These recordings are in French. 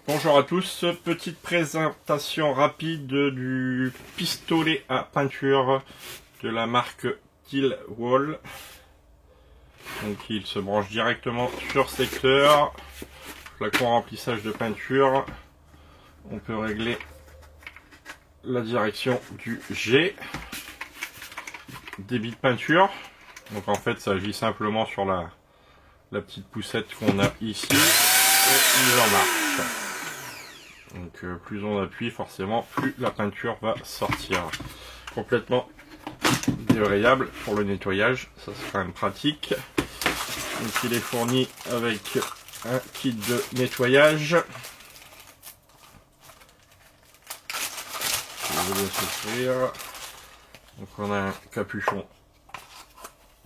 Bonjour à tous, petite présentation rapide du pistolet à peinture de la marque Tilwall. Donc il se branche directement sur secteur, flacon remplissage de peinture. On peut régler la direction du jet, débit de peinture. Donc en fait ça agit simplement sur la petite poussette qu'on a ici et mise en marche. Donc plus on appuie forcément, plus la peinture va sortir. Complètement débrayable pour le nettoyage, ça c'est quand même pratique. Donc il est fourni avec un kit de nettoyage. Je vous laisse ouvrir. Donc on a un capuchon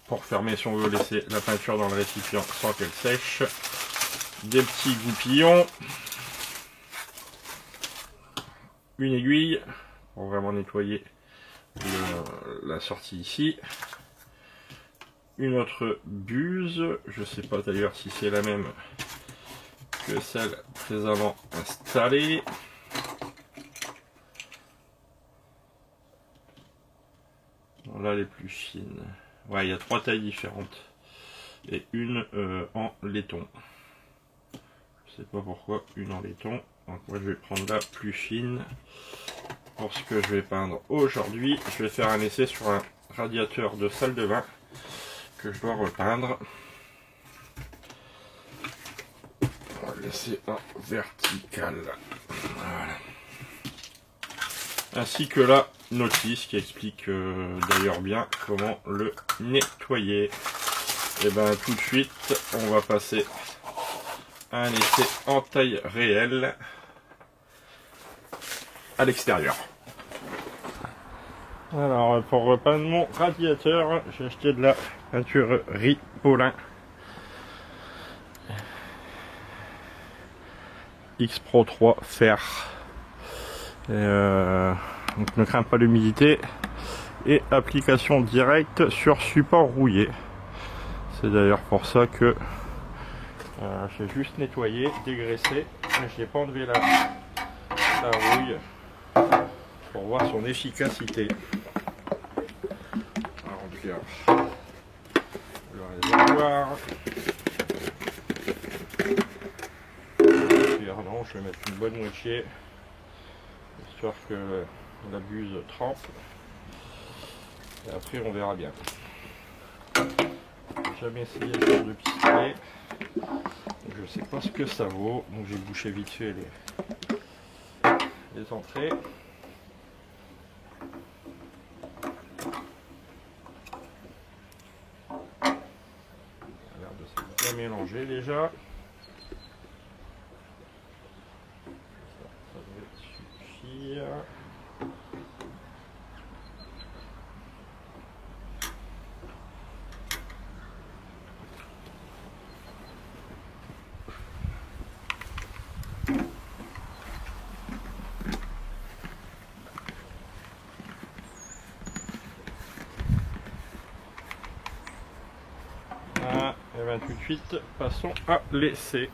pour fermer si on veut laisser la peinture dans le récipient sans qu'elle sèche. Des petits goupillons. Une aiguille pour vraiment nettoyer la sortie ici. Une autre buse, je sais pas d'ailleurs si c'est la même que celle précédemment installée. Là les plus fines. Ouais, il y a 3 tailles différentes et une en laiton. Je sais pas pourquoi une en laiton. Donc moi je vais prendre la plus fine pour ce que je vais peindre aujourd'hui. Je vais faire un essai sur un radiateur de salle de bain que je dois repeindre. On va le laisser en vertical. Voilà. Ainsi que la notice qui explique d'ailleurs bien comment le nettoyer. Et bien tout de suite on va passer à un essai en taille réelle à l'extérieur. Alors pour repeindre mon radiateur, j'ai acheté de la peinture Ripolin X Pro 3 fer. Donc ne crains pas l'humidité et application directe sur support rouillé. C'est d'ailleurs pour ça que j'ai juste nettoyé, dégraissé, mais je n'ai pas enlevé la rouille pour voir son efficacité. On va remplir le réservoir. Non, je vais mettre une bonne moitié, histoire que la buse trempe. Et après on verra bien. J'ai jamais essayé ce genre de pistolet. Je sais pas ce que ça vaut, donc j'ai bouché vite fait les entrées. Ça a l'air de se bien mélanger déjà. Ça devrait suffire. Voilà, et bien tout de suite, passons à l'essai.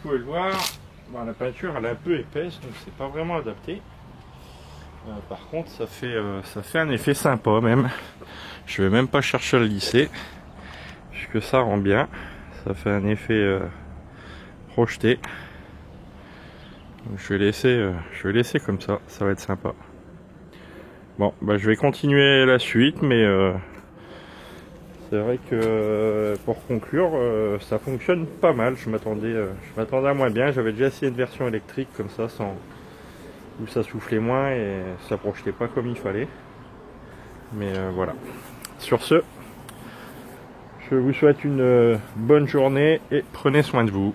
pouvez le voir, bon, la peinture elle est un peu épaisse, donc c'est pas vraiment adapté. Par contre ça fait un effet sympa même. Je vais même pas chercher à le lisser, puisque ça rend bien. Ça fait un effet projeté. Donc je vais laisser comme ça va être sympa. Bon, bah je vais continuer la suite, mais c'est vrai que pour conclure, ça fonctionne pas mal. Je m'attendais à moins bien. J'avais déjà essayé une version électrique comme ça, où ça soufflait moins et ça projetait pas comme il fallait. Mais voilà. Sur ce, je vous souhaite une bonne journée et prenez soin de vous.